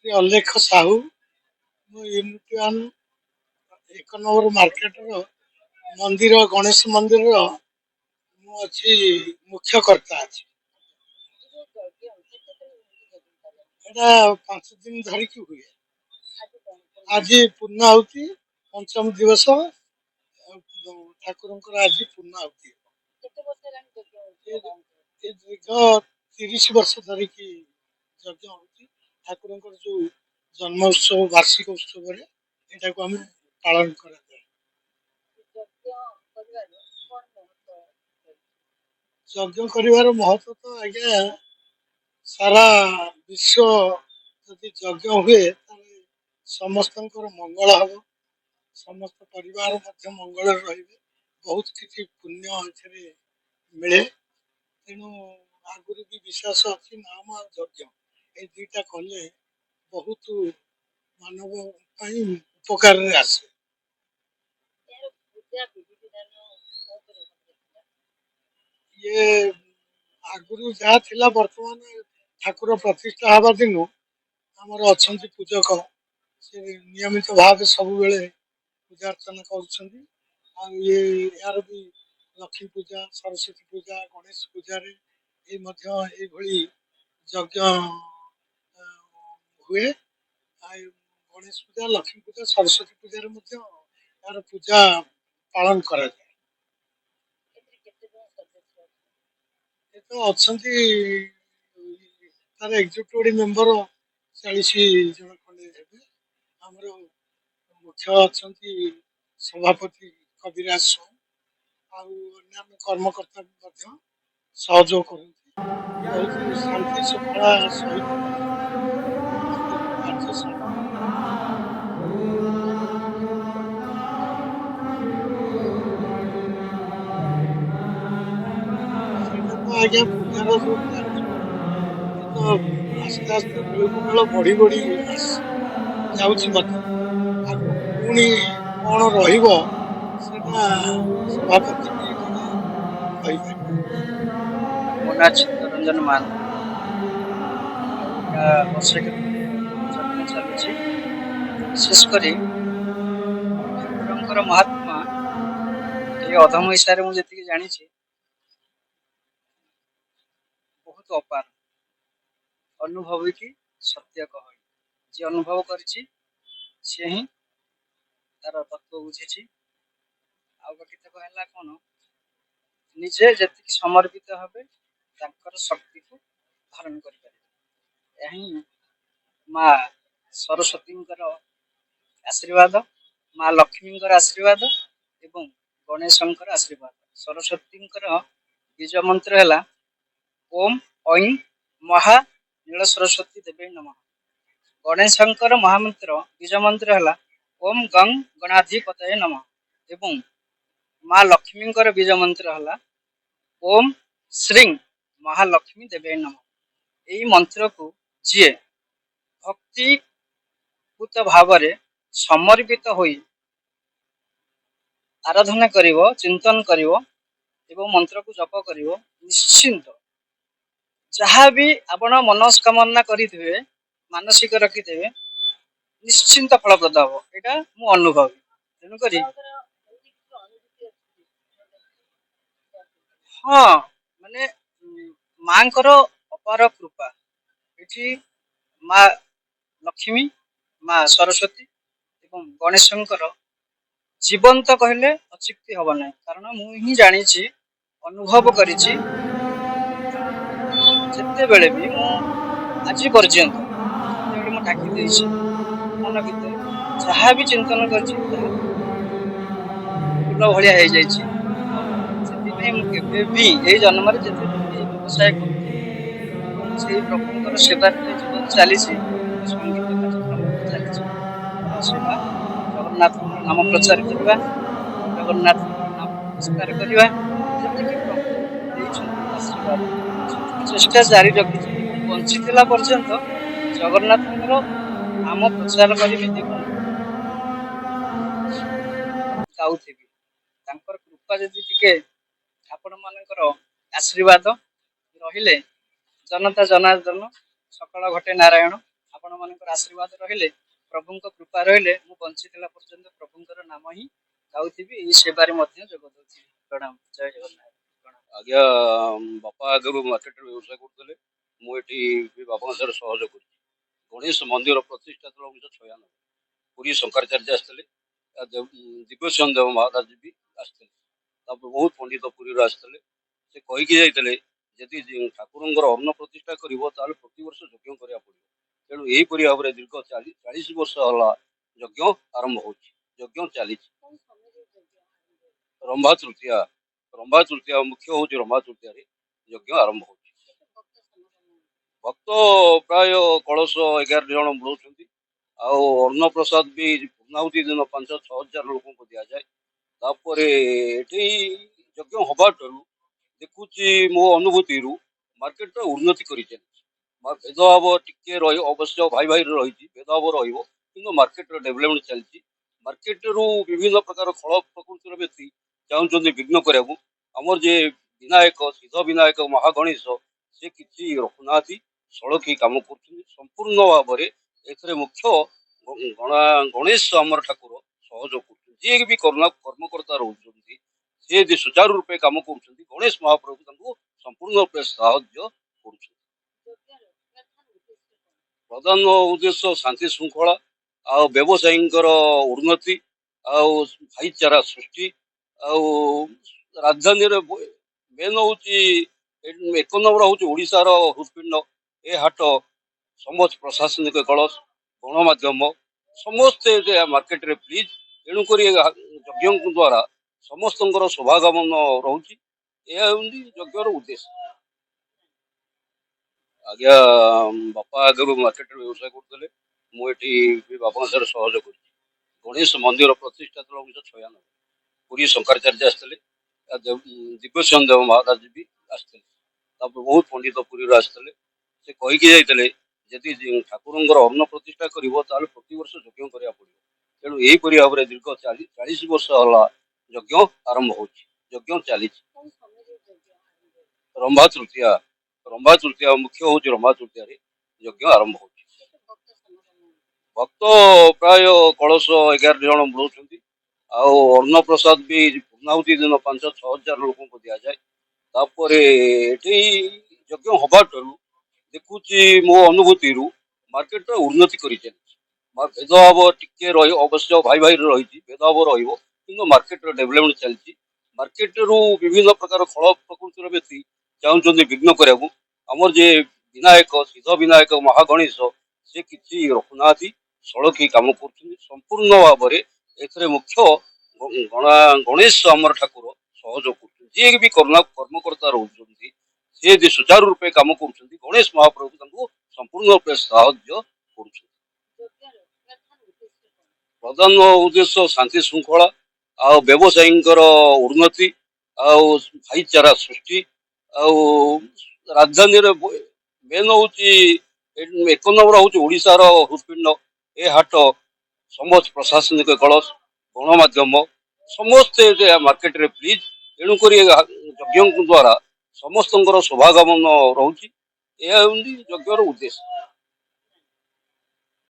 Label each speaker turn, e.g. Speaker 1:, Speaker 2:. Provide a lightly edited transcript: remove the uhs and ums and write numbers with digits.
Speaker 1: ଶ୍ରୀ ଅଲେଖ ସାହୁ। ମୁଁ unit one 1 number ମାର୍କେଟର ମନ୍ଦିର ଗଣେଶ ମନ୍ଦିରର ମୁଁ ଅଛି ମୁଖ୍ୟ କର୍ତ୍ତା ଅଛି। ଏଇଟା 5 ଦିନ ଧରିକି ହୁଏ। ଆଜି ପୂର୍ଣ୍ଣାହୁତି ପଞ୍ଚମ ଦିବସ ଠାକୁରଙ୍କର ଆଜି ପୂର୍ଣ୍ଣାହୁତି। ଏ ଦୀର୍ଘ 30 ବର୍ଷ ଧରିକି ଯଜ୍ଞ ହଉଛି। ଠାକୁରଙ୍କର ଯୋଉ ଜନ୍ମ ଉତ୍ସବ ବାର୍ଷିକ ଉତ୍ସବରେ ଏଟାକୁ ଆମେ ପାଳନ କରାଯାଏ। ଯଜ୍ଞ କରିବାର ମହତ୍ଵ ତ ଆଜ୍ଞା ସାରା ବିଶ୍ୱ ଯଦି ଯଜ୍ଞ ହୁଏ ତାହେଲେ ସମସ୍ତଙ୍କର ମଙ୍ଗଳ ହବ, ସମସ୍ତ ପରିବାର ମଧ୍ୟ ମଙ୍ଗଳରେ ରହିବେ, ବହୁତ କିଛି ପୁଣ୍ୟ ଏଥିରେ ମିଳେ। ତେଣୁ ଆଗରୁ ବି ବିଶ୍ୱାସ ଅଛି ନାମ ଆଉ ଯଜ୍ଞ ଏଇ ଦୁଇଟା କଲେ ବହୁତ ମାନବ ପାଇଁ ଉପକାରରେ ଆସେ। ଇଏ ଆଗରୁ ଯାହା ଥିଲା ବର୍ତ୍ତମାନ ଠାକୁର ପ୍ରତିଷ୍ଠା ହେବା ଦିନୁ ଆମର ଅଛନ୍ତି ପୂଜକ, ସେ ନିୟମିତ ଭାବେ ସବୁବେଳେ ପୂଜା ଅର୍ଚ୍ଚନା କରୁଛନ୍ତି। ଆଉ ଏହାର ବି ଲକ୍ଷ୍ମୀ ପୂଜା, ସରସ୍ୱତୀ ପୂଜା, ଗଣେଶ ପୂଜାରେ ଏଇ ମଧ୍ୟ ଏଇଭଳି ଯଜ୍ଞ ହୁଏ। ଆଉ ଗଣେଶ ପୂଜା, ଲକ୍ଷ୍ମୀ ପୂଜା, ସରସ୍ୱତୀ ପୂଜାରେ ମଧ୍ୟ ଏହାର ପୂଜା ପାଳନ କରାଯାଏ। ଏ ତ ଅଛନ୍ତି ତାର ଏକ୍ଜିକ୍ୟୁଟିଭ ମେମ୍ବର 40 ଜଣ ଖଣ୍ଡେ ହେବେ। ଆମର ମୁଖ୍ୟ ଅଛନ୍ତି ସଭାପତି କବିରାଜ ସ୍ୱାଇଁ, ଆଉ ଅନ୍ୟାନ୍ୟ କର୍ମକର୍ତ୍ତା ମଧ୍ୟ ସହଯୋଗ କରନ୍ତି। ବହୁତ ଶାନ୍ତି ଶୃଙ୍ଖଳା ସହିତ ମନ୍ଦିରର କାର୍ଯ୍ୟ ସେଇଟା ତ ଆଜ୍ଞା ପୂଜାର ଯୋଉ କାର୍ଯ୍ୟ ଏ ତ ଆସ୍ତେ ଆସ୍ତେ ବେଳକୁ ବେଳ ବଢି ବଢି ଯାଉଛି ମଧ୍ୟ। ଆଗକୁ ପୁଣି କଣ ରହିବ ସେଟା ସଭାପତି ବି ଏଠାରେ କହିପାରିବେ।
Speaker 2: ମୋ ନାଁ ଚିତ୍ତରଞ୍ଜନ ମହାନ୍ତି। ଆଉ ଏଇଟା ବର୍ଷେକ ଧରି ଯଜ୍ଞ ଚାଲୁଛି। ବିଶେଷ କରି ଠାକୁରଙ୍କର ମହାତ୍ମା ଏ ଅଧମହିଷାରେ ମୁଁ ଯେତିକି ଜାଣିଛି ବହୁତ ଅପାର। ଅନୁଭବୀ କି ସତ୍ୟ କହ, ଯିଏ ଅନୁଭବ କରିଛି ସିଏ ହିଁ ତାର ତତ୍ଵ ବୁଝିଛି। ଆଉ ବାକି ତକ ହେଲା କଣ, ନିଜେ ଯେତିକି ସମର୍ପିତ ହେବେ ତାଙ୍କର ଶକ୍ତିକୁ ଧାରଣ କରିପାରିବେ। ଏହା ହିଁ ମା ସରସ୍ୱତୀଙ୍କର ଆଶୀର୍ବାଦ, ମା ଲକ୍ଷ୍ମୀଙ୍କର ଆଶୀର୍ବାଦ ଏବଂ ଗଣେଶଙ୍କର ଆଶୀର୍ବାଦ। ସରସ୍ୱତୀଙ୍କର ବୀଜ ମନ୍ତ୍ର ହେଲା ଓମ୍ ଐଂ ମହା ନୀଳ ସରସ୍ୱତୀ ଦେବେ ନମଃ। ଗଣେଶଙ୍କର ମହାମନ୍ତ୍ର ବୀଜ ମନ୍ତ୍ର ହେଲା ଓମ୍ ଗଂ ଗଣାଧିପତୟେ ନମଃ ଏବଂ ମା ଲକ୍ଷ୍ମୀଙ୍କର ବୀଜ ମନ୍ତ୍ର ହେଲା ଓମ୍ ଶ୍ରୀଂ ମହାଲକ୍ଷ୍ମୀ ଦେବେ ନମଃ। ଏହି ମନ୍ତ୍ରକୁ ଯିଏ ଭକ୍ତିପୂତ ଭାବରେ ସମର୍ପିତ ହୋଇ ଆରାଧନା କରିବ, ଚିନ୍ତନ କରିବ ଏବଂ ମନ୍ତ୍ରକୁ ଜପ କରିବ, ନିଶ୍ଚିନ୍ତ ଯାହା ବି ଆପଣ ମନସ୍କାମନା କରିଥିବେ, ମାନସିକ ରଖିଥିବେ, ନିଶ୍ଚିନ୍ତ ଫଳପ୍ରଦ ହବ। ଏଇଟା ମୁଁ ଅନୁଭବୀ। ତେଣୁକରି ହଁ, ମାନେ ମାଙ୍କର ଅପାର କୃପା ଏଠି ମା ଲକ୍ଷ୍ମୀ, ମା ସରସ୍ୱତୀ ଏବଂ ଗଣେଶଙ୍କର ଜୀବନ୍ତ କହିଲେ ଅତ୍ୟୁକ୍ତି ହବ ନାହିଁ। କାରଣ ମୁଁ ହିଁ ଜାଣିଛି, ଅନୁଭବ କରିଛି, ଯେତେବେଳେ ବି ମୁଁ ଆଜି ପର୍ଯ୍ୟନ୍ତ ଯେତେବେଳେ ମୁଁ ଡାକି ଦେଇଛି ମନ ଭିତରେ ଯାହା ବି ଚିନ୍ତନ କରିଛି ତାହା ଫୁଲ ଭଳିଆ ହେଇଯାଇଛି। ଆଉ ସେଥିପାଇଁ ମୁଁ କେବେ ବି ଏଇ ଜନ୍ମରେ ଯେତେ ଦିନ ବି ବ୍ୟବସାୟ କରୁଛି ଏବଂ ସେଇ ପ୍ରଭୁଙ୍କର ସେବାରେ ଜୀବନ ଚାଲିଛି, ସଙ୍ଗୀତ କାର୍ଯ୍ୟକ୍ରମ ମଧ୍ୟ ଚାଲିଛି। ଆଉ ସେବା ଜଗନ୍ନାଥଙ୍କର ନାମ ପ୍ରଚାର କରିବା, ଜଗନ୍ନାଥଙ୍କର ନାମ ବିସ୍ତାର କରିବା, ଯେତିକି ପ୍ରଭୁ ଦେଇଛନ୍ତି ଆଶୀର୍ବାଦ ସେତିକି ଚେଷ୍ଟା ଜାରି ରଖିଛି ଏବଂ ବଞ୍ଚିଥିଲା ପର୍ଯ୍ୟନ୍ତ ଜଗନ୍ନାଥଙ୍କର ନାମ ପ୍ରଚାର କରିବି ଏବଂ ଗାଉଥିବି। ତାଙ୍କର କୃପା ଯଦି ଟିକେ ଆପଣ ମାନଙ୍କର ଆଶୀର୍ବାଦ ରହିଲେ, ଜନତା ଜନାର୍ଦ୍ଦନ ସକଳ ଘଟେ ନାରାୟଣ, ଆପଣ ମାନଙ୍କର ଆଶୀର୍ବାଦ ରହିଲେ, ପ୍ରଭୁଙ୍କ କୃପା ରହିଲେ ମୁଁ ବଞ୍ଚିଥିଲା ପର୍ଯ୍ୟନ୍ତ ପ୍ରଭୁଙ୍କର ନାମ ହିଁ ଗାଉଥିବି, ଏଇ ସେବାରେ ମଧ୍ୟ ଯୋଗ ଦେଉଥିବି। ପ୍ରଣାମ, ଜୟ ଜଗନ୍ନାଥ।
Speaker 3: ଆଜ୍ଞା ବାପା ଆଗରୁ ମାର୍କେଟରେ ବ୍ୟବସାୟ କରୁଥିଲେ। ମୁଁ ଏଠି ବାପାଙ୍କ ସହିତ ସହଯୋଗ କରିଛି। ଗଣେଶ ମନ୍ଦିର ପ୍ରତିଷ୍ଠା ଥିଲା 1996। ପୁରୀ ଶଙ୍କରାଚାର୍ଯ୍ୟ ଆସିଥିଲେ, ଦିବ୍ୟସିଂହ ଦେବ ମହାରାଜ ବି ଆସିଥିଲେ, ତାପରେ ବହୁତ ପଣ୍ଡିତ ପୁରୀରୁ ଆସିଥିଲେ। ସେ କହିକି ଯାଇଥିଲେ ଯଦି ଠାକୁରଙ୍କର ଅନ୍ନ ପ୍ରତିଷ୍ଠା କରିବ ତାହେଲେ ପ୍ରତିବର୍ଷ ଯଜ୍ଞ କରିବାକୁ ପଡ଼ିବ। ତେଣୁ ଏହିପରି ଭାବରେ ଦୀର୍ଘ 40 ବର୍ଷ ହେଲା ଯଜ୍ଞ ଆରମ୍ଭ ହଉଛି, ଯଜ୍ଞ ଚାଲିଛି। ରମ୍ଭା ତୃତୀୟା, ରମ୍ଭା ତୃତୀୟା ମୁଖ୍ୟ ହଉଛି ରମ୍ଭା ତୃତୀୟାରେ ଯଜ୍ଞ ଆରମ୍ଭ ହଉଛି। ଭକ୍ତ ପ୍ରାୟ କଳସ 11 ଜଣ ବୁଲଉଛନ୍ତି। ଆଉ ଅନ୍ନପ୍ରସାଦ ବି ପୂର୍ଣ୍ଣାହୁତି ଦିନ 5-6 ହଜାର ଲୋକଙ୍କୁ ଦିଆଯାଏ। ତାପରେ ଏଠି ଯଜ୍ଞ ହବାଠାରୁ ଦେଖୁଛି ମୋ ଅନୁଭୂତିରୁ ମାର୍କେଟର ଉନ୍ନତି କରିଚାଲିଛି। ଭେଦଭାବ ଟିକେ ରହିବ, ଅବଶ୍ୟ ଭାଇ ଭାଇରେ ରହିଛି, ଭେଦଭାବ ରହିବ, କିନ୍ତୁ ମାର୍କେଟର ଡେଭଲପମେଣ୍ଟ ଚାଲିଛି। ମାର୍କେଟରୁ ବିଭିନ୍ନ ପ୍ରକାର ଫଳ ପ୍ରକୃତିର ବ୍ୟକ୍ତି ଚାହୁଁଛନ୍ତି ବିଘ୍ନ କରିବାକୁ। ଆମର ଯେ ବିନାୟକ, ସିଦ୍ଧ ବିନାୟକ, ମହାଗଣେଶ, ସେ କିଛି ରଖୁନାହାନ୍ତି, ସଳଖି କାମ କରୁଛନ୍ତି ସମ୍ପୂର୍ଣ୍ଣ ଭାବରେ। ଏଥିରେ ମୁଖ୍ୟ ଗଣେଶ ଆମର ଠାକୁର ସହଯୋଗ କରୁଛନ୍ତି। ଯିଏ ବି କର୍ମକର୍ତ୍ତା ରହୁଛନ୍ତି, ସିଏ ଯଦି ସୁଚାରୁ ରୂପେ କାମ କରୁଛନ୍ତି, ଗଣେଶ ମହାପ୍ରଭୁ ତାଙ୍କୁ ସମ୍ପୂର୍ଣ୍ଣ ରୂପେ ସାହାଯ୍ୟ କରୁଛନ୍ତି। ପ୍ରଧାନ ଉଦ୍ଦେଶ୍ୟ ଶାନ୍ତି ଶୃଙ୍ଖଳା, ଆଉ ବ୍ୟବସାୟୀଙ୍କର ଉନ୍ନତି, ଆଉ ଭାଇଚାରା ସୃଷ୍ଟି। ଆଉ ରାଜଧାନୀରେ ମେନ୍ ହଉଛି 1 ନମ୍ବର ହଉଛି ଓଡ଼ିଶାର ହୃତ୍ପିଣ୍ଡ। ଏ ହାଟ ସମସ୍ତ ପ୍ରଶାସନିକ କଳ, ଗଣମାଧ୍ୟମ ସମସ୍ତେ ମାର୍କେଟରେ ପ୍ଲିଜ୍। ତେଣୁକରି ଯଜ୍ଞଙ୍କ ଦ୍ୱାରା ସମସ୍ତଙ୍କର ଶୋଭାଗମନ ରହୁଛି। ଏହା ହେଉଛି ଯଜ୍ଞର ଉଦ୍ଦେଶ୍ୟ। ଆଜ୍ଞା ବାପା ଆଗରୁ ମାର୍କେଟରେ ବ୍ୟବସାୟ କରୁଥିଲେ। ମୁଁ ଏଠି ବାପାଙ୍କ ସହିତ ସହଯୋଗ କରିଛି। ଗଣେଶ ମନ୍ଦିର ପ୍ରତିଷ୍ଠା ଥିଲା 1996। ପୁରୀ ଶଙ୍କରାଚାର୍ଯ୍ୟ ଆସିଥିଲେ, ଦିବ୍ୟସିଂହ ଦେବ ମହାରାଜ ବି ଆସିଥିଲେ, ତାପରେ ବହୁତ ପଣ୍ଡିତ ପୁରୀରୁ ଆସିଥିଲେ। ସେ କହିକି ଯାଇଥିଲେ ଯଦି ଠାକୁରଙ୍କର ଅନ୍ନ ପ୍ରତିଷ୍ଠା କରିବ ତାହେଲେ ପ୍ରତିବର୍ଷ ଯଜ୍ଞ କରିବାକୁ ପଡ଼ିବ। ତେଣୁ ଏହିପରି ଭାବରେ ଦୀର୍ଘ 40 ବର୍ଷ ହେଲା ଯଜ୍ଞ ଆରମ୍ଭ ହଉଛି, ଯଜ୍ଞ ଚାଲିଛି। ରମ୍ଭା ତୃତୀୟା, ରମ୍ଭା ତୃତୀୟା ମୁଖ୍ୟ ହଉଛି ରମ୍ଭା ତୃତୀୟାରେ ଯଜ୍ଞ ଆରମ୍ଭ ହଉଛି। ଭକ୍ତ ପ୍ରାୟ କଳସ 11 ଜଣ ବୁଲଉଛନ୍ତି। ଆଉ ଅନ୍ନପ୍ରସାଦ ବି ପୂର୍ଣ୍ଣାହୁତି ଦିନ 5-6 ହଜାର ଲୋକଙ୍କୁ ଦିଆଯାଏ। ତାପରେ ଏଠି ଯଜ୍ଞ ହବାଠାରୁ ଦେଖୁଛି ମୋ ଅନୁଭୂତିରୁ ମାର୍କେଟର ଉନ୍ନତି କରିଚାଲିଛି। ଭେଦଭାବ ଟିକେ ରହିବ, ଅବଶ୍ୟ ଭାଇ ଭାଇରେ ରହିଛି, ଭେଦଭାବ ରହିବ, କିନ୍ତୁ ମାର୍କେଟର ଡେଭଲପମେଣ୍ଟ ଚାଲିଛି। ମାର୍କେଟରୁ ବିଭିନ୍ନ ପ୍ରକାର ଫଳ ପ୍ରକୃତିର ବ୍ୟକ୍ତି ଚାହୁଁଛନ୍ତି ବିଘ୍ନ କରିବାକୁ। ଆମର ଯେ ବିନାୟକ, ସିଦ୍ଧ ବିନାୟକ, ମହାଗଣେଶ, ସେ କିଛି ରଖୁନାହାନ୍ତି, ସଳଖି କାମ କରୁଛନ୍ତି ସମ୍ପୂର୍ଣ୍ଣ ଭାବରେ। ଏଥିରେ ମୁଖ୍ୟ ଗଣେଶ ଆମର ଠାକୁର ସହଯୋଗ କରୁଛନ୍ତି। ଯିଏ ବି କର୍ମକର୍ତ୍ତା ରହୁଛନ୍ତି, ସିଏ ଯଦି ସୁଚାରୁ ରୂପେ କାମ କରୁଛନ୍ତି, ଗଣେଶ ମହାପ୍ରଭୁ ତାଙ୍କୁ ସମ୍ପୂର୍ଣ୍ଣ ରୂପେ ସାହାଯ୍ୟ କରୁଛନ୍ତି। ପ୍ରଧାନ ଉଦ୍ଦେଶ୍ୟ ଶାନ୍ତି ଶୃଙ୍ଖଳା, ଆଉ ବ୍ୟବସାୟୀଙ୍କର ଉନ୍ନତି, ଆଉ ଭାଇଚାରା ସୃଷ୍ଟି। ଆଉ ରାଜଧାନୀରେ ମେନ୍ ହଉଛି 1 ନମ୍ବର ହଉଛି ଓଡ଼ିଶାର ହୃତ୍ପିଣ୍ଡ। ଏ ହାଟ ସମସ୍ତ ପ୍ରଶାସନିକ କଳ, ଗଣମାଧ୍ୟମ ସମସ୍ତେ ମାର୍କେଟରେ ପ୍ଲିଜ୍। ତେଣୁକରି ଯଜ୍ଞଙ୍କ ଦ୍ୱାରା ସମସ୍ତଙ୍କର ଶୋଭାଗମନ ରହୁଛି। ଏହା ହେଉଛି ଯଜ୍ଞର ଉଦ୍ଦେଶ୍ୟ।